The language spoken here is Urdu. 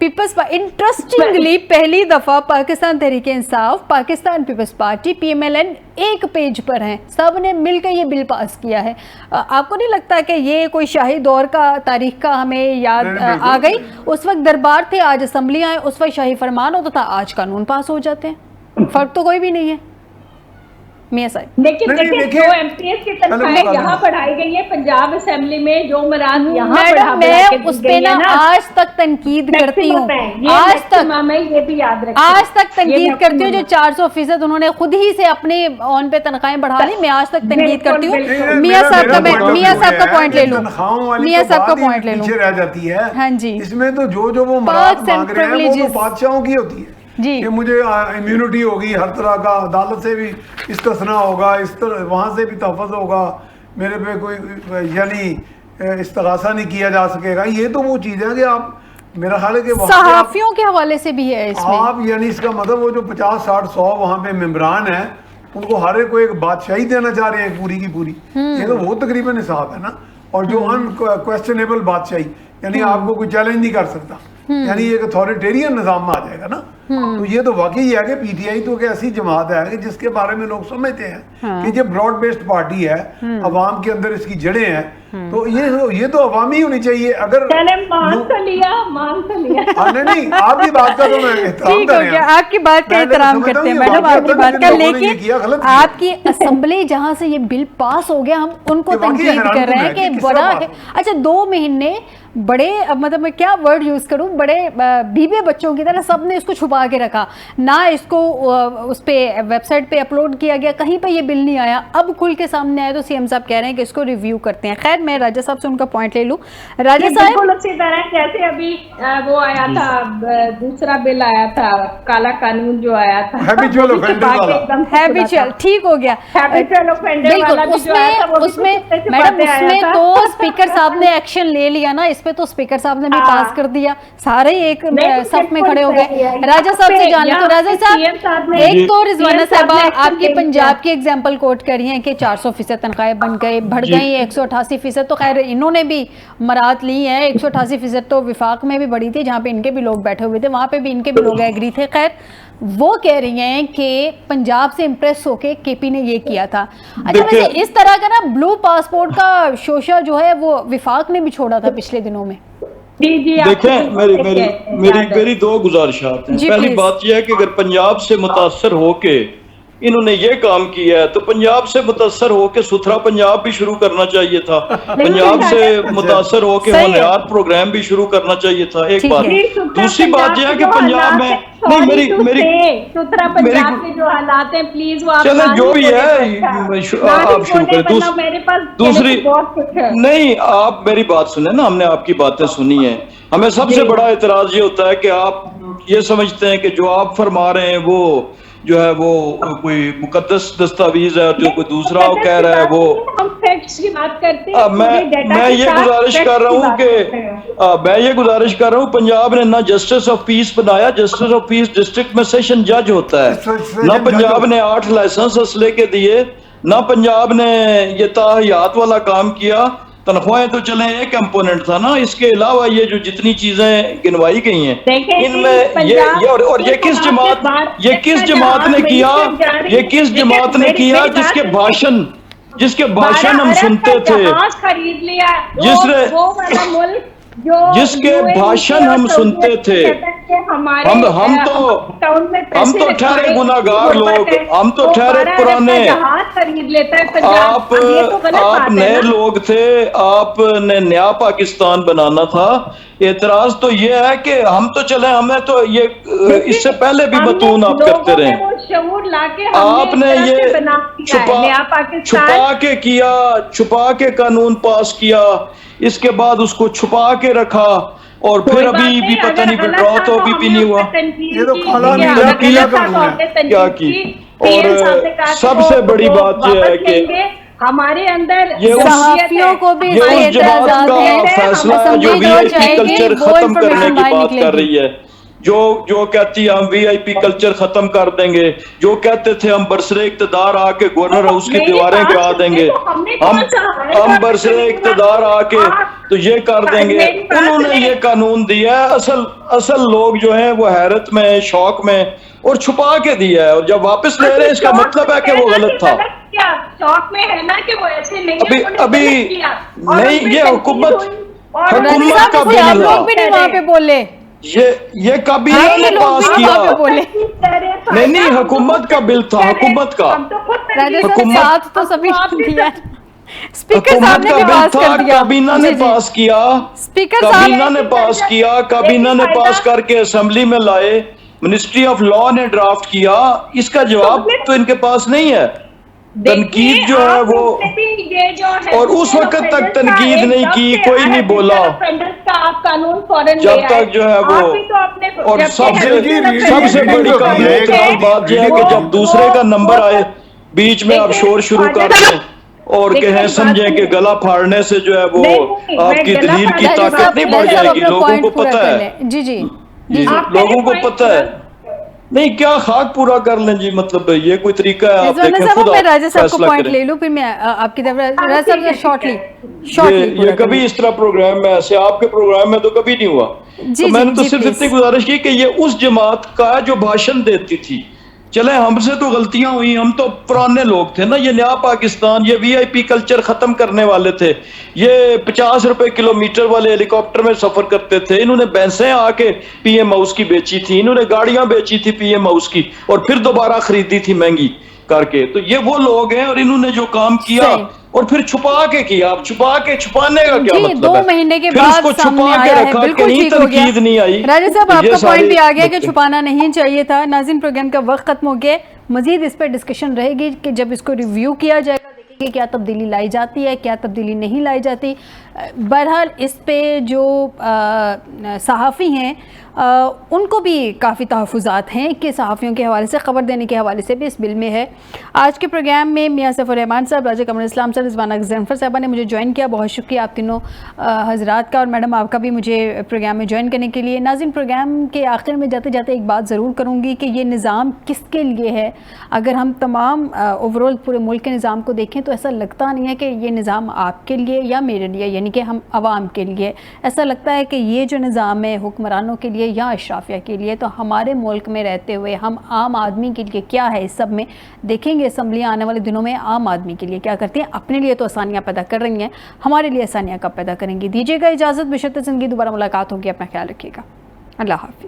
پیپلز انٹرسٹنگلی پہلی دفعہ Pakistan Tehreek Insaf, Pakistan Peoples Party, P M L N ایک پیج پر ہیں، سب نے مل کے یہ بل پاس کیا ہے. آپ کو نہیں لگتا کہ یہ کوئی شاہی دور کا تاریخ کا ہمیں یاد آ گئی؟ اس وقت دربار تھے، آج اسمبلی آئے، اس وقت شاہی فرمان ہوتا تھا، آج قانون پاس ہو جاتے ہیں، فرق تو کوئی بھی نہیں ہے. میاں صاحب لیکن جو ایم پی ایس کی تنخواہیں یہاں بڑھائی گئی ہے پنجاب اسمبلی میں، جو مراد یہاں میڈم میں اس پہ نا آج تک تنقید کرتی ہوں، آج تک یہ بھی یاد رکھیں، آج تک تنقید کرتی ہوں. جو 400% انہوں نے خود ہی سے اپنے آن پہ تنخواہیں بڑھا لی، میں آج تک تنقید کرتی ہوں. میاں صاحب کا پوائنٹ لے لوں، میاں صاحب کا پوائنٹ لے لوں. رہ جاتی ہے. ہاں جی، اس میں تو جو وہ مراد مانگ رہے ہیں وہ تو بادشاہوں کی ہوتی ہے کہ مجھے امیونٹی ہوگی ہر طرح کا، عدالت سے بھی استثناء ہوگا، اس طرح وہاں سے بھی تحفظ ہوگا، میرے پہ کوئی یعنی استغاثہ نہیں کیا جا سکے گا. یہ تو وہ چیز ہے کہ آپ میرا خیال ہے کہ صحافیوں کے حوالے سے بھی ہے اس میں آپ یعنی اس کا مطلب وہ جو 50 60 100 وہاں پہ ممبران ہیں ان کو ہر ایک کو ایک بادشاہی دینا چاہ رہے ہیں پوری کی پوری. یہ تو وہ تقریباً حساب ہے نا. اور جو ان کویسچنیبل بادشاہی یعنی آپ کو کوئی چیلنج نہیں کر سکتا، یعنی ایک اتھارٹیرین نظام میں آ جائے گا نا. تو یہ تو واقعی ہے کہ پی ٹی آئی تو ایک ایسی جماعت ہے کہ جس کے بارے میں لوگ سمجھتے ہیں کہ یہ براڈ بیسڈ پارٹی ہے، عوام کے اندر اس کی جڑیں ہیں، تو یہ تو عوامی ہونی چاہیے. اگر مان تو لیا نہیں آپ کی بات کا تو میں احترام کر رہا ہوں، آپ کی بات کا احترام کرتے ہیں میڈم، آپ کی بات کا، لیکن آپ کی اسمبلی جہاں سے یہ بل پاس ہو گیا ہم ان کو تنقید کر رہے ہیں کہ بڑا اچھا 2 مہینے بڑے مطلب میں کیا ورڈ یوز کروں، بڑے بیوے بچوں کی طرح سب نے اس کو چھپا کے رکھا، نہ اس کو اس پہ ویب سائٹ پہ اپلوڈ کیا گیا، کہیں پہ یہ بل نہیں آیا. اب کھل کے سامنے آیا تو سی ایم صاحب کہہ رہے ہیں کہ اس کو ریویو کرتے ہیں. خیر میں راجہ صاحب سے ان کا پوائنٹ لے لوں. راجہ صاحب اسی طرح جیسے ابھی وہ آیا تھا دوسرا بل آیا تھا کالا قانون جو آیا تھا ہیبیچل، ٹھیک ہو گیا بالکل. اس میں میڈم اس میں تو اسپیکر صاحب نے ایکشن لے لیا نا، اس پہ تو اسپیکر صاحب نے بھی پاس کر دیا، سارے ایک صف میں کھڑے ہو گئے. راجہ صاحب سے جانے تو راجہ صاحب ایک تو رضوانہ صاحبہ آپ کی پنجاب کی ایگزامپل کوٹ کری ہیں کہ 400% تنخواہیں بڑھ گئی، 188%، تو خیر انہوں نے بھی مراد لی ہیں. 188% تو وفاق میں بھی بڑھی تھی جہاں پہ ان کے بھی لوگ بیٹھے ہوئے تھے، وہاں پہ بھی ان کے بھی لوگ ایگری تھے. خیر وہ کہہ رہی ہیں کہ پنجاب سے امپریس ہو کے کے پی نے یہ کیا تھا. اچھا ویسے اس طرح کا نا بلو پاسپورٹ کا شوشہ جو ہے وہ وفاق نے بھی چھوڑا تھا پچھلے دنوں میں. دیکھیں میری 2 گزارشات ہیں. پہلی بات یہ ہے کہ اگر پنجاب سے متاثر ہو کے انہوں نے یہ کام کیا ہے تو پنجاب سے متاثر ہو کے ستھرا پنجاب بھی شروع کرنا چاہیے تھا، پنجاب سے متاثر ہو کے ہونہار پروگرام بھی شروع کرنا چاہیے تھا. ایک بات. دوسری بات یہ ہے کہ پنجاب میں ستھرا پنجاب کے جو حالات ہیں پلیز وہ چلیں جو بھی ہے آپ شروع کریں. دوسری نہیں آپ میری بات سنیں نا، ہم نے آپ کی باتیں سنی ہیں. ہمیں سب سے بڑا اعتراض یہ ہوتا ہے کہ آپ یہ سمجھتے ہیں کہ جو آپ فرما رہے ہیں وہ جو ہے وہ کوئی مقدس دستاویز ہے، اور جو کوئی دوسرا کہہ رہا ہے وہ میں یہ گزارش کر رہا ہوں پنجاب نے نہ جسٹس آف پیس بنایا، جسٹس آف پیس ڈسٹرکٹ میں سیشن جج ہوتا ہے، نہ پنجاب نے 8 لائسنس اسلحے کے دیے، نہ پنجاب نے یہ تاحیات والا کام کیا. تنخواہیں تو چلیں ایک کمپوننٹ تھا نا، اس کے علاوہ یہ جو جتنی چیزیں گنوائی گئی ہیں ان میں اور یہ کس جماعت نے کیا، یہ کس جماعت نے کیا جس کے بھاشن ہم سنتے تھے، جس کے بھاشن ہم سنتے تھے. ہم تو ٹھہرے گناہگار لوگ، ہم تو ٹھہرے پرانے، آپ نئے لوگ تھے، آپ نے نیا پاکستان بنانا تھا. اعتراض تو یہ ہے کہ ہم تو چلے، ہمیں تو یہ اس سے پہلے بھی بتون آپ کرتے رہے، آپ نے یہ چھپا کے قانون پاس کیا، اس کے بعد اس کو چھپا کے رکھا، اور پھر ابھی بھی پتہ نہیں وڈرا تو ابھی بھی نہیں ہوا. یہ تو کھلا نہیں کیا کی. اور سب سے بڑی بات یہ ہے کہ ہمارے اندر صحافیوں کو بھی اس جماعت کا فیصلہ ہے جو وی آئی پی کلچر ختم کرنے کی بات کر رہی ہے، جو کہتی ہے ہم وی آئی پی کلچر ختم کر دیں گے، جو کہتے تھے ہم برسرے اقتدار آ کے گورنر ہاؤس کی دیواریں گرا دیں گے، ہم برسرے اقتدار آ کے تو یہ کر دیں گے، انہوں نے یہ قانون دیا ہے۔ اصل لوگ جو ہیں وہ حیرت میں، شوق میں اور چھپا کے دیا ہے، اور جب واپس لے رہے ہیں اس کا مطلب ہے کہ وہ غلط تھا۔ شوق میں ہے نا کہ وہ ایسے نہیں، ابھی نہیں، یہ حکومت کا بل آپ لوگ بھی نہیں وہاں پہ بولے، یہ کابینہ نے پاس کیا، نہیں حکومت کا بل تھا، حکومت کا ساتھ تو سبھی دیا، اسپیکر صاحب حکومت نے کا بھی بل پاس تھا، کر دیا، کابینہ نے پاس کیا، اسپیکر کابینہ نے پاس کیا، کابینہ نے پاس کر کے اسمبلی میں لائے، منسٹری آف لاء نے ڈرافٹ کیا، اس کا جواب تو ان کے پاس نہیں ہے۔ تنقید جو ہے وہ، اور اس وقت تک تنقید نہیں کی، کوئی نہیں بولا جب تک جو ہے وہ، اور سب سے بڑی قابل اعتراض بات یہ ہے کہ جب دوسرے کا نمبر آئے بیچ میں آپ شور شروع کر دیں اور کہیں سمجھیں کہ گلا پھاڑنے سے جو ہے وہ آپ کی دلیل کی طاقت نہیں بڑھ جائے گی، لوگوں کو پتہ ہے، جی جی لوگوں کو پتہ ہے، نہیں کیا خاک پورا کر لیں جی، مطلب یہ کوئی طریقہ ہے؟ آپ دیکھیں خود میں راجہ صاحب کو فیصلہ پوائنٹ کریں۔ لے لوں، پھر میں آپ کی طرف راجہ صاحب شارٹلی یہ کبھی اس طرح پروگرام میں ایسے آپ کے پروگرام میں تو کبھی نہیں ہوا، تو میں نے تو صرف اتنی گزارش کی کہ یہ اس جماعت کا جو بھاشن دیتی تھی، چلیں ہم سے تو غلطیاں ہوئی، ہم تو پرانے لوگ تھے نا، یہ نیا پاکستان، یہ وی آئی پی کلچر ختم کرنے والے تھے، یہ 50 روپے کلومیٹر والے ہیلی کاپٹر میں سفر کرتے تھے، انہوں نے بھینسیں آ کے پی ایم ہاؤس کی بیچی تھی، انہوں نے گاڑیاں بیچی تھی پی ایم ہاؤس کی اور پھر دوبارہ خریدی تھی مہنگی کر کے، تو یہ وہ لوگ ہیں، اور انہوں نے جو کام کیا اور پھر چھپا کے کیا، اب چھپانے کا کیا مطلب ہے؟ 2 مہینے کے پھر اس بعد کو سامنے چھپا کے آیا ہے، رکھا، بالکل کہیں ٹھیک ہو گیا۔ تنقید نہیں آئی۔ راجہ صاحب آپ کا پوائنٹ بھی آ گیا کہ نقطے چھپانا نہیں چاہیے تھا۔ ناظرین پروگرام کا وقت ختم ہو گیا، مزید اس پہ ڈسکشن رہے گی کہ جب اس کو ریویو کیا جائے گا، دیکھیں گے کیا تبدیلی لائی جاتی ہے، کیا تبدیلی نہیں لائی جاتی۔ بہرحال اس پہ جو صحافی ہیں ان کو بھی کافی تحفظات ہیں کہ صحافیوں کے حوالے سے، خبر دینے کے حوالے سے بھی اس بل میں ہے۔ آج کے پروگرام میں میاں سیف الرحمان صاحب، راجہ قمر اسلام صاحب، رضوانہ غضنفر صاحبہ نے مجھے جوائن کیا، بہت شکریہ آپ تینوں حضرات کا، اور میڈم آپ کا بھی مجھے پروگرام میں جوائن کرنے کے لیے۔ ناظرین پروگرام کے آخر میں جاتے جاتے ایک بات ضرور کروں گی کہ یہ نظام کس کے لیے ہے؟ اگر ہم تمام اوورال پورے ملک کے نظام کو دیکھیں تو ایسا لگتا نہیں ہے کہ یہ نظام آپ کے لیے یا میرے لیے، یعنی کہ ہم عوام کے لیے، ایسا لگتا ہے کہ یہ جو نظام ہے حکمرانوں کے لیے یا اشرافیہ کے لیے۔ تو ہمارے ملک میں رہتے ہوئے ہم عام آدمی کے لیے کیا ہے اس سب میں دیکھیں گے۔ اسمبلیاں آنے والے دنوں میں عام آدمی کے لیے کیا کرتی ہیں، اپنے لیے تو آسانیاں پیدا کر رہی ہیں، ہمارے لیے آسانیاں کب پیدا کریں گی؟ دیجیے گا اجازت، بشرط زندگی دوبارہ ملاقات ہوگی، اپنا خیال رکھیے گا، اللہ حافظ۔